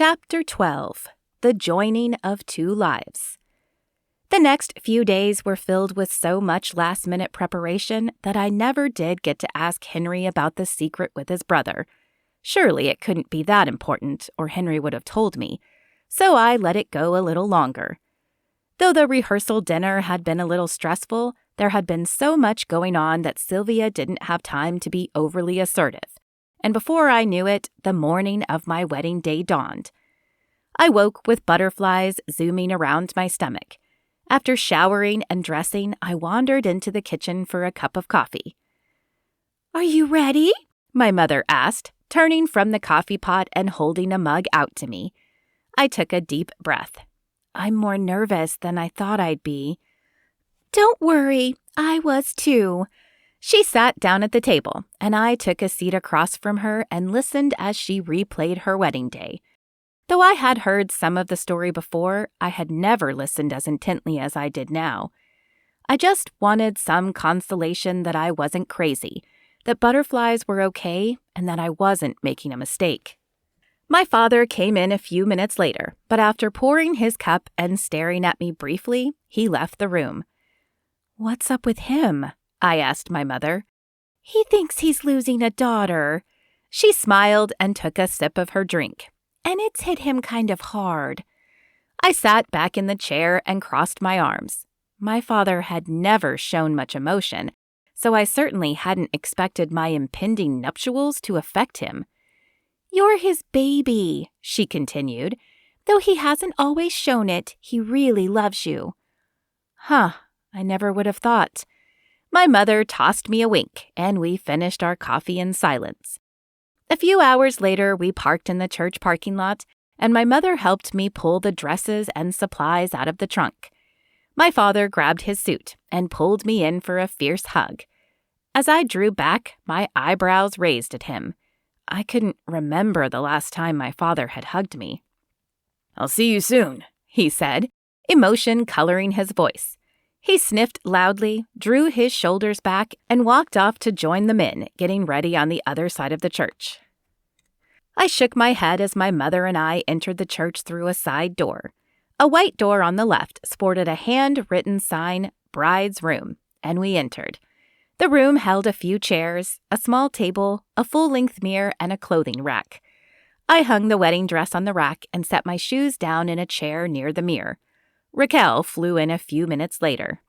Chapter 12. The Joining of Two Lives. The next few days were filled with so much last-minute preparation that I never did get to ask Henry about the secret with his brother. Surely it couldn't be that important, or Henry would have told me, so I let it go a little longer. Though the rehearsal dinner had been a little stressful, there had been so much going on that Sylvia didn't have time to be overly assertive. And before I knew it, the morning of my wedding day dawned. I woke with butterflies zooming around my stomach. After showering and dressing, I wandered into the kitchen for a cup of coffee. "Are you ready?" my mother asked, turning from the coffee pot and holding a mug out to me. I took a deep breath. "I'm more nervous than I thought I'd be." "Don't worry, I was too." She sat down at the table, and I took a seat across from her and listened as she replayed her wedding day. Though I had heard some of the story before, I had never listened as intently as I did now. I just wanted some consolation that I wasn't crazy, that butterflies were okay, and that I wasn't making a mistake. My father came in a few minutes later, but after pouring his cup and staring at me briefly, he left the room. "What's up with him?" I asked my mother. "He thinks he's losing a daughter." She smiled and took a sip of her drink. "And it's hit him kind of hard." I sat back in the chair and crossed my arms. My father had never shown much emotion, so I certainly hadn't expected my impending nuptials to affect him. "You're his baby," she continued. "Though he hasn't always shown it, he really loves you." Huh, I never would have thought. My mother tossed me a wink, and we finished our coffee in silence. A few hours later, we parked in the church parking lot, and my mother helped me pull the dresses and supplies out of the trunk. My father grabbed his suit and pulled me in for a fierce hug. As I drew back, my eyebrows raised at him. I couldn't remember the last time my father had hugged me. "I'll see you soon," he said, emotion coloring his voice. He sniffed loudly, drew his shoulders back, and walked off to join the men getting ready on the other side of the church. I shook my head as my mother and I entered the church through a side door. A white door on the left sported a hand-written sign, "Bride's Room," and we entered. The room held a few chairs, a small table, a full-length mirror, and a clothing rack. I hung the wedding dress on the rack and set my shoes down in a chair near the mirror. Raquel flew in a few minutes later.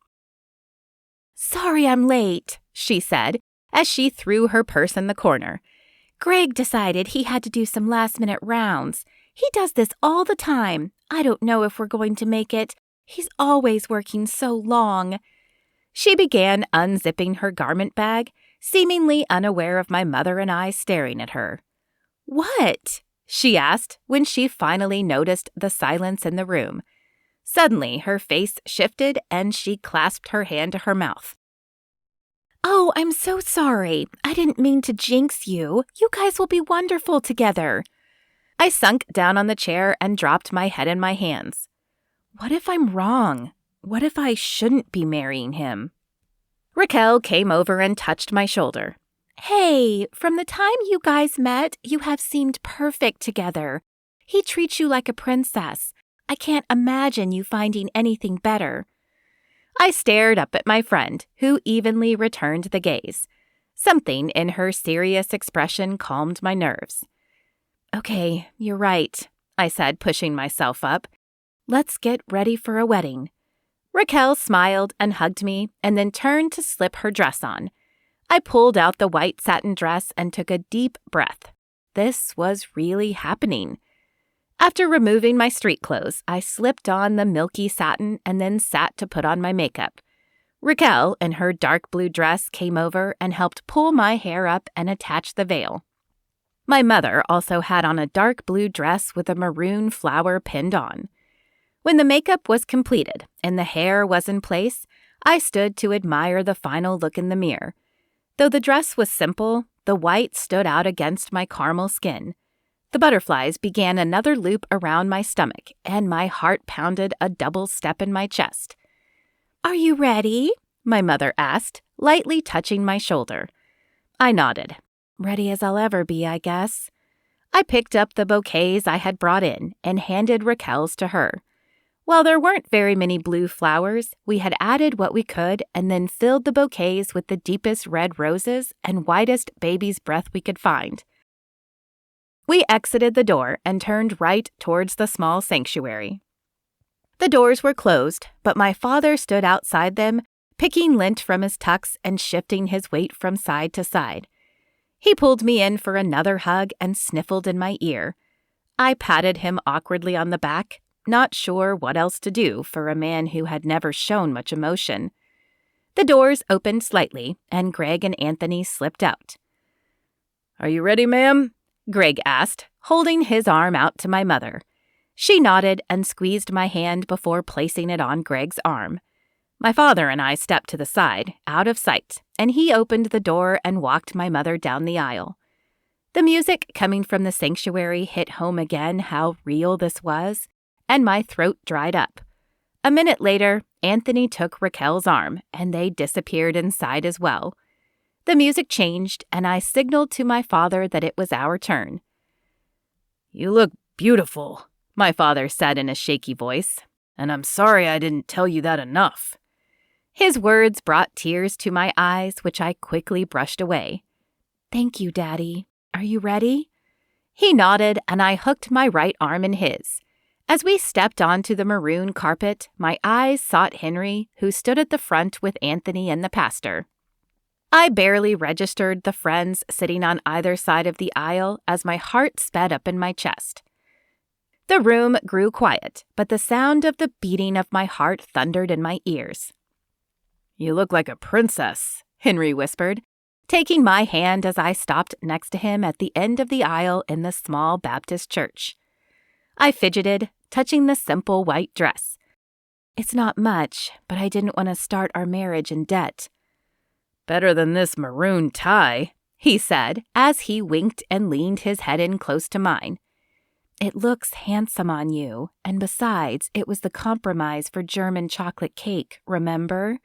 "Sorry I'm late," she said, as she threw her purse in the corner. "Greg decided he had to do some last-minute rounds. He does this all the time. I don't know if we're going to make it. He's always working so long." She began unzipping her garment bag, seemingly unaware of my mother and I staring at her. "What?" she asked when she finally noticed the silence in the room. Suddenly, her face shifted and she clasped her hand to her mouth. "Oh, I'm so sorry. I didn't mean to jinx you. You guys will be wonderful together." I sunk down on the chair and dropped my head in my hands. What if I'm wrong? What if I shouldn't be marrying him? Raquel came over and touched my shoulder. "Hey, from the time you guys met, you have seemed perfect together. He treats you like a princess. I can't imagine you finding anything better." I stared up at my friend, who evenly returned the gaze. Something in her serious expression calmed my nerves. "Okay, you're right," I said, pushing myself up. "Let's get ready for a wedding." Raquel smiled and hugged me, and then turned to slip her dress on. I pulled out the white satin dress and took a deep breath. This was really happening. After removing my street clothes, I slipped on the milky satin and then sat to put on my makeup. Raquel, in her dark blue dress, came over and helped pull my hair up and attach the veil. My mother also had on a dark blue dress with a maroon flower pinned on. When the makeup was completed and the hair was in place, I stood to admire the final look in the mirror. Though the dress was simple, the white stood out against my caramel skin. The butterflies began another loop around my stomach, and my heart pounded a double step in my chest. "Are you ready?" my mother asked, lightly touching my shoulder. I nodded. Ready as I'll ever be, I guess. I picked up the bouquets I had brought in and handed Raquel's to her. While there weren't very many blue flowers, we had added what we could and then filled the bouquets with the deepest red roses and whitest baby's breath we could find. We exited the door and turned right towards the small sanctuary. The doors were closed, but my father stood outside them, picking lint from his tucks and shifting his weight from side to side. He pulled me in for another hug and sniffled in my ear. I patted him awkwardly on the back, not sure what else to do for a man who had never shown much emotion. The doors opened slightly, and Greg and Anthony slipped out. "Are you ready, ma'am?" Greg asked, holding his arm out to my mother. She nodded and squeezed my hand before placing it on Greg's arm. My father and I stepped to the side, out of sight, and he opened the door and walked my mother down the aisle. The music coming from the sanctuary hit home again how real this was, and my throat dried up. A minute later, Anthony took Raquel's arm, and they disappeared inside as well. The music changed, and I signaled to my father that it was our turn. "You look beautiful," my father said in a shaky voice, "and I'm sorry I didn't tell you that enough." His words brought tears to my eyes, which I quickly brushed away. "Thank you, Daddy. Are you ready?" He nodded, and I hooked my right arm in his. As we stepped onto the maroon carpet, my eyes sought Henry, who stood at the front with Anthony and the pastor. I barely registered the friends sitting on either side of the aisle as my heart sped up in my chest. The room grew quiet, but the sound of the beating of my heart thundered in my ears. "You look like a princess," Henry whispered, taking my hand as I stopped next to him at the end of the aisle in the small Baptist church. I fidgeted, touching the simple white dress. "It's not much, but I didn't want to start our marriage in debt." "Better than this maroon tie," he said as he winked and leaned his head in close to mine. "It looks handsome on you, and besides, it was the compromise for German chocolate cake, remember?"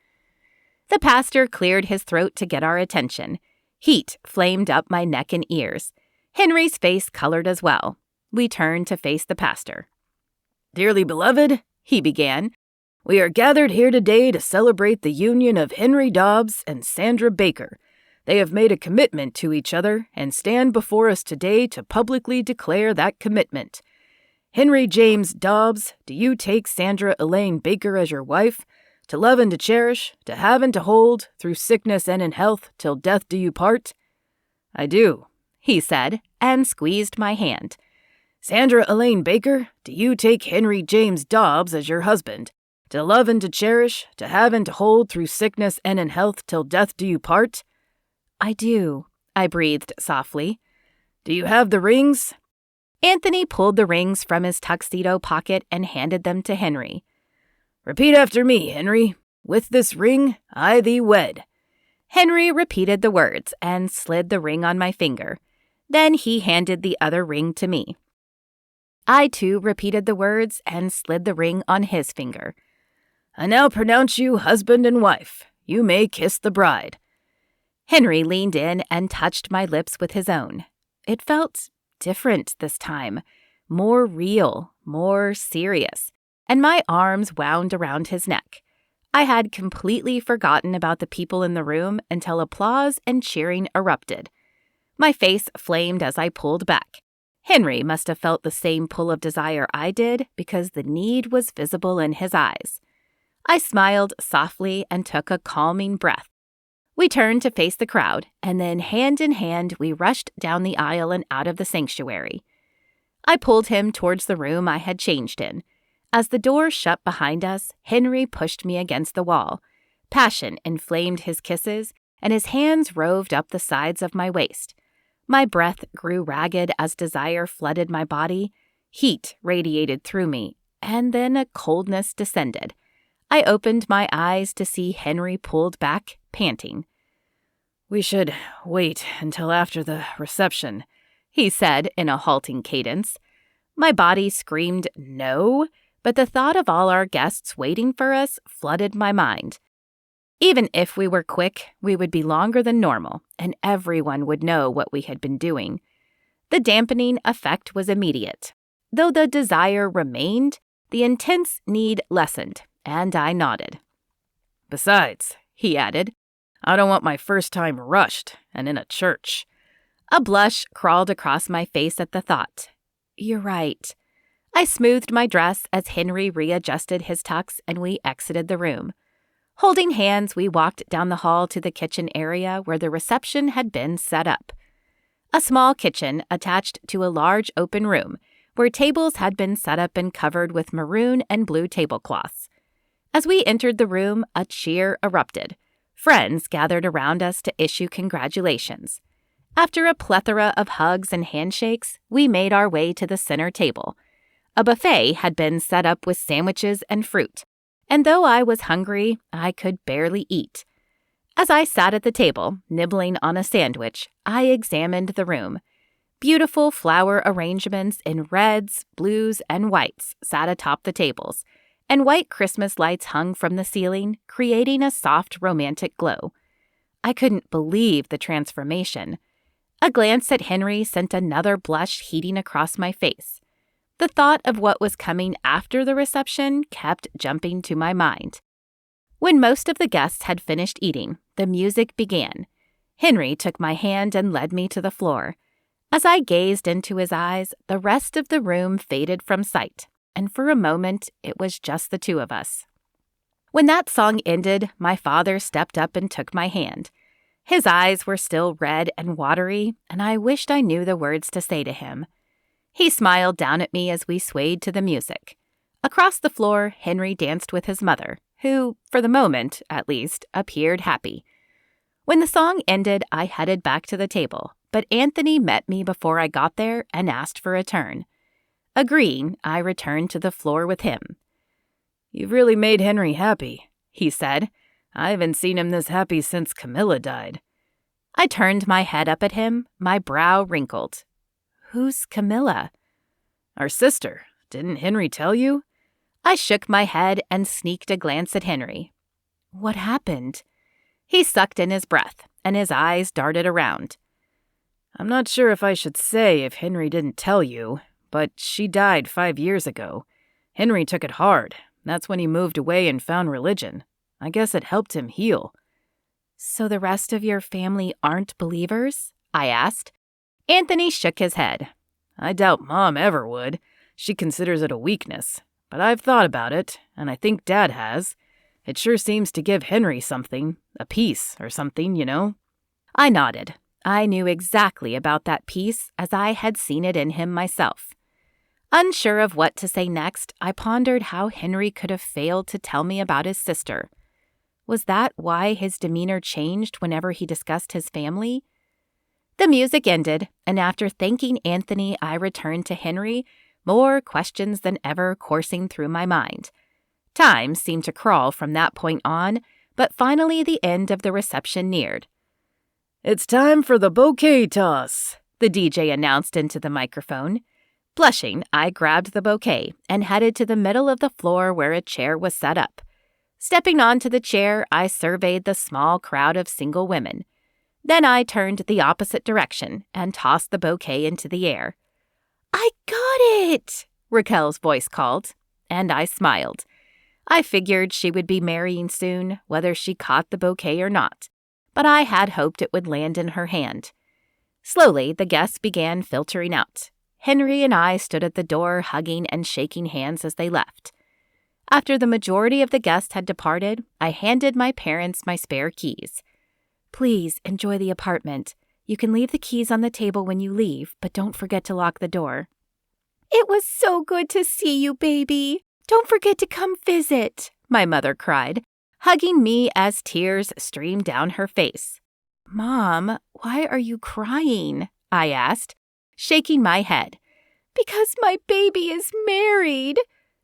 The pastor cleared his throat to get our attention. Heat flamed up my neck and ears. Henry's face colored as well. We turned to face the pastor. "Dearly beloved," he began, "we are gathered here today to celebrate the union of Henry Dobbs and Sandra Baker. They have made a commitment to each other and stand before us today to publicly declare that commitment. Henry James Dobbs, do you take Sandra Elaine Baker as your wife, to love and to cherish, to have and to hold, through sickness and in health, till death do you part?" "I do," he said, and squeezed my hand. "Sandra Elaine Baker, do you take Henry James Dobbs as your husband, to love and to cherish, to have and to hold, through sickness and in health, till death do you part?" "I do," I breathed softly. "Do you have the rings?" Anthony pulled the rings from his tuxedo pocket and handed them to Henry. "Repeat after me, Henry. With this ring, I thee wed." Henry repeated the words and slid the ring on my finger. Then he handed the other ring to me. I, too, repeated the words and slid the ring on his finger. "I now pronounce you husband and wife. You may kiss the bride." Henry leaned in and touched my lips with his own. It felt different this time, more real, more serious, and my arms wound around his neck. I had completely forgotten about the people in the room until applause and cheering erupted. My face flamed as I pulled back. Henry must have felt the same pull of desire I did because the need was visible in his eyes. I smiled softly and took a calming breath. We turned to face the crowd, and then hand in hand we rushed down the aisle and out of the sanctuary. I pulled him towards the room I had changed in. As the door shut behind us, Henry pushed me against the wall. Passion inflamed his kisses, and his hands roved up the sides of my waist. My breath grew ragged as desire flooded my body. Heat radiated through me, and then a coldness descended. I opened my eyes to see Henry pulled back, panting. "We should wait until after the reception," he said in a halting cadence. My body screamed no, but the thought of all our guests waiting for us flooded my mind. Even if we were quick, we would be longer than normal, and everyone would know what we had been doing. The dampening effect was immediate. Though the desire remained, the intense need lessened, and I nodded. Besides, he added, I don't want my first time rushed and in a church. A blush crawled across my face at the thought. You're right. I smoothed my dress as Henry readjusted his tux and we exited the room. Holding hands, we walked down the hall to the kitchen area where the reception had been set up. A small kitchen attached to a large open room where tables had been set up and covered with maroon and blue tablecloths. As we entered the room, a cheer erupted. Friends gathered around us to issue congratulations. After a plethora of hugs and handshakes, we made our way to the center table. A buffet had been set up with sandwiches and fruit, and though I was hungry, I could barely eat. As I sat at the table, nibbling on a sandwich, I examined the room. Beautiful flower arrangements in reds, blues, and whites sat atop the tables, and white Christmas lights hung from the ceiling, creating a soft, romantic glow. I couldn't believe the transformation. A glance at Henry sent another blush heating across my face. The thought of what was coming after the reception kept jumping to my mind. When most of the guests had finished eating, the music began. Henry took my hand and led me to the floor. As I gazed into his eyes, the rest of the room faded from sight, and for a moment it was just the two of us. When that song ended, my father stepped up and took my hand. His eyes were still red and watery, and I wished I knew the words to say to him. He smiled down at me as we swayed to the music. Across the floor, Henry danced with his mother, who, for the moment, at least, appeared happy. When the song ended, I headed back to the table, but Anthony met me before I got there and asked for a turn. Agreeing, I returned to the floor with him. You've really made Henry happy, he said. I haven't seen him this happy since Camilla died. I turned my head up at him, my brow wrinkled. Who's Camilla? Our sister. Didn't Henry tell you? I shook my head and sneaked a glance at Henry. What happened? He sucked in his breath, and his eyes darted around. I'm not sure if I should say if Henry didn't tell you, but she died 5 years ago. Henry took it hard. That's when he moved away and found religion. I guess it helped him heal. So the rest of your family aren't believers? I asked. Anthony shook his head. I doubt Mom ever would. She considers it a weakness. But I've thought about it, and I think Dad has. It sure seems to give Henry something, a peace or something, you know. I nodded. I knew exactly about that peace as I had seen it in him myself. Unsure of what to say next, I pondered how Henry could have failed to tell me about his sister. Was that why his demeanor changed whenever he discussed his family? The music ended, and after thanking Anthony, I returned to Henry, more questions than ever coursing through my mind. Time seemed to crawl from that point on, but finally the end of the reception neared. It's time for the bouquet toss, the DJ announced into the microphone. Blushing, I grabbed the bouquet and headed to the middle of the floor where a chair was set up. Stepping onto the chair, I surveyed the small crowd of single women. Then I turned the opposite direction and tossed the bouquet into the air. I got it, Raquel's voice called, and I smiled. I figured she would be marrying soon, whether she caught the bouquet or not, but I had hoped it would land in her hand. Slowly, the guests began filtering out. Henry and I stood at the door, hugging and shaking hands as they left. After the majority of the guests had departed, I handed my parents my spare keys. Please enjoy the apartment. You can leave the keys on the table when you leave, but don't forget to lock the door. It was so good to see you, baby. Don't forget to come visit, my mother cried, hugging me as tears streamed down her face. Mom, why are you crying? I asked, shaking my head. Because my baby is married.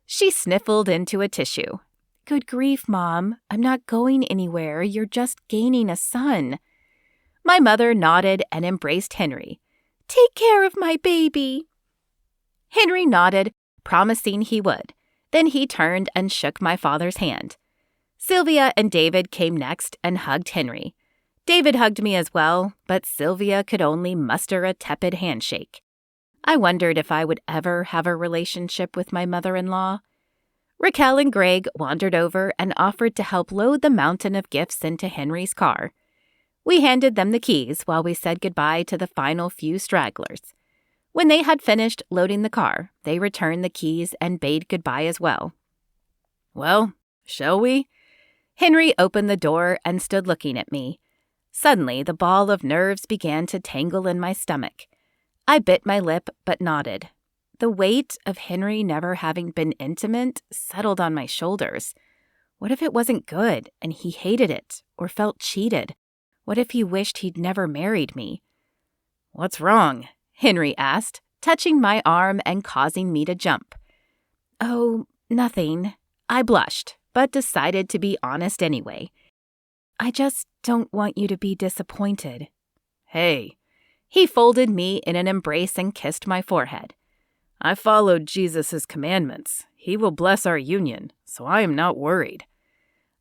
She sniffled into a tissue. Good grief, Mom. I'm not going anywhere. You're just gaining a son. My mother nodded and embraced Henry. Take care of my baby. Henry nodded, promising he would. Then he turned and shook my father's hand. Sylvia and David came next and hugged Henry. David hugged me as well, but Sylvia could only muster a tepid handshake. I wondered if I would ever have a relationship with my mother-in-law. Raquel and Greg wandered over and offered to help load the mountain of gifts into Henry's car. We handed them the keys while we said goodbye to the final few stragglers. When they had finished loading the car, they returned the keys and bade goodbye as well. Well, shall we? Henry opened the door and stood looking at me. Suddenly, the ball of nerves began to tangle in my stomach. I bit my lip but nodded. The weight of Henry never having been intimate settled on my shoulders. What if it wasn't good and he hated it or felt cheated? What if he wished he'd never married me? What's wrong? Henry asked, touching my arm and causing me to jump. Oh, nothing. I blushed, but decided to be honest anyway. I just don't want you to be disappointed. Hey. He folded me in an embrace and kissed my forehead. I followed Jesus' commandments. He will bless our union, so I am not worried.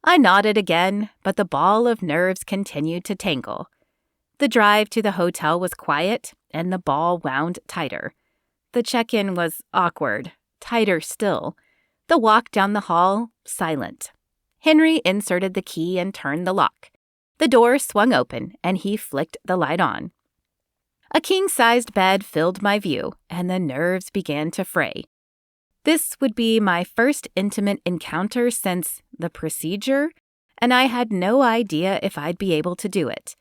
I nodded again, but the ball of nerves continued to tangle. The drive to the hotel was quiet, and the ball wound tighter. The check-in was awkward, tighter still. The walk down the hall, silent. Henry inserted the key and turned the lock. The door swung open, and he flicked the light on. A king-sized bed filled my view, and the nerves began to fray. This would be my first intimate encounter since the procedure, and I had no idea if I'd be able to do it.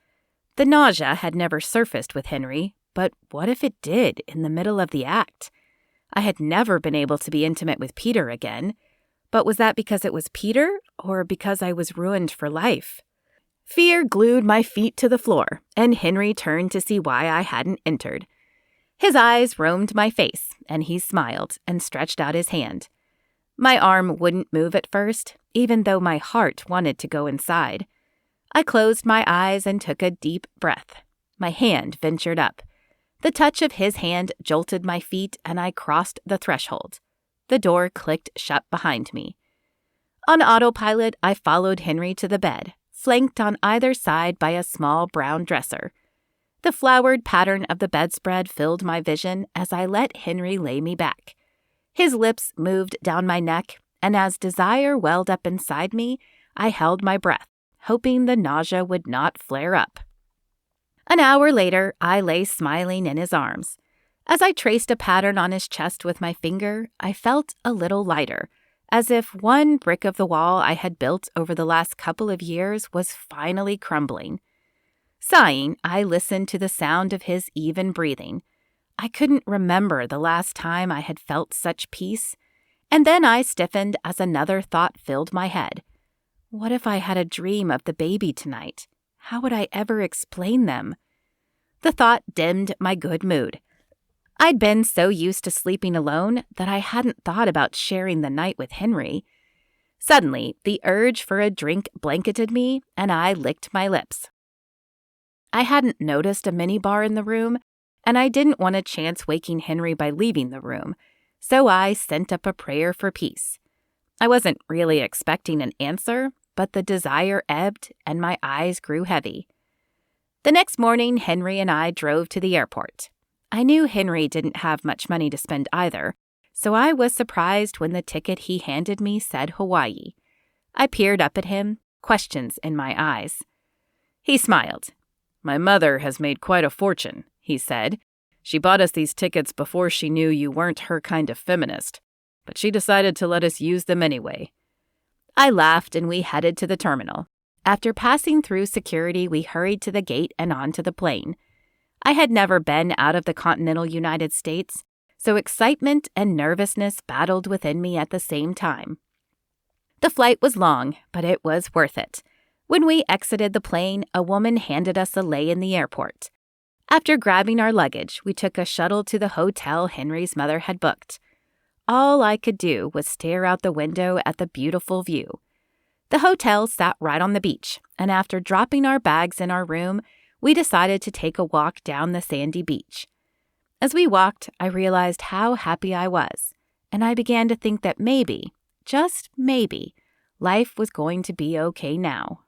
The nausea had never surfaced with Henry, but what if it did in the middle of the act? I had never been able to be intimate with Peter again, but was that because it was Peter or because I was ruined for life? Fear glued my feet to the floor, and Henry turned to see why I hadn't entered. His eyes roamed my face, and he smiled and stretched out his hand. My arm wouldn't move at first, even though my heart wanted to go inside. I closed my eyes and took a deep breath. My hand ventured up. The touch of his hand jolted my feet, and I crossed the threshold. The door clicked shut behind me. On autopilot, I followed Henry to the bed, flanked on either side by a small brown dresser. The flowered pattern of the bedspread filled my vision as I let Henry lay me back. His lips moved down my neck, and as desire welled up inside me, I held my breath, hoping the nausea would not flare up. An hour later, I lay smiling in his arms. As I traced a pattern on his chest with my finger, I felt a little lighter, as if one brick of the wall I had built over the last couple of years was finally crumbling. Sighing, I listened to the sound of his even breathing. I couldn't remember the last time I had felt such peace, and then I stiffened as another thought filled my head. What if I had a dream of the baby tonight? How would I ever explain them? The thought dimmed my good mood. I'd been so used to sleeping alone that I hadn't thought about sharing the night with Henry. Suddenly, the urge for a drink blanketed me, and I licked my lips. I hadn't noticed a minibar in the room, and I didn't want to chance waking Henry by leaving the room, so I sent up a prayer for peace. I wasn't really expecting an answer, but the desire ebbed and my eyes grew heavy. The next morning, Henry and I drove to the airport. I knew Henry didn't have much money to spend either, so I was surprised when the ticket he handed me said Hawaii. I peered up at him, questions in my eyes. He smiled. My mother has made quite a fortune, he said. She bought us these tickets before she knew you weren't her kind of feminist, but she decided to let us use them anyway. I laughed and we headed to the terminal. After passing through security, we hurried to the gate and onto the plane. I had never been out of the continental United States, so excitement and nervousness battled within me at the same time. The flight was long, but it was worth it. When we exited the plane, a woman handed us a lei in the airport. After grabbing our luggage, we took a shuttle to the hotel Henry's mother had booked. All I could do was stare out the window at the beautiful view. The hotel sat right on the beach, and after dropping our bags in our room, we decided to take a walk down the sandy beach. As we walked, I realized how happy I was, and I began to think that maybe, just maybe, life was going to be okay now.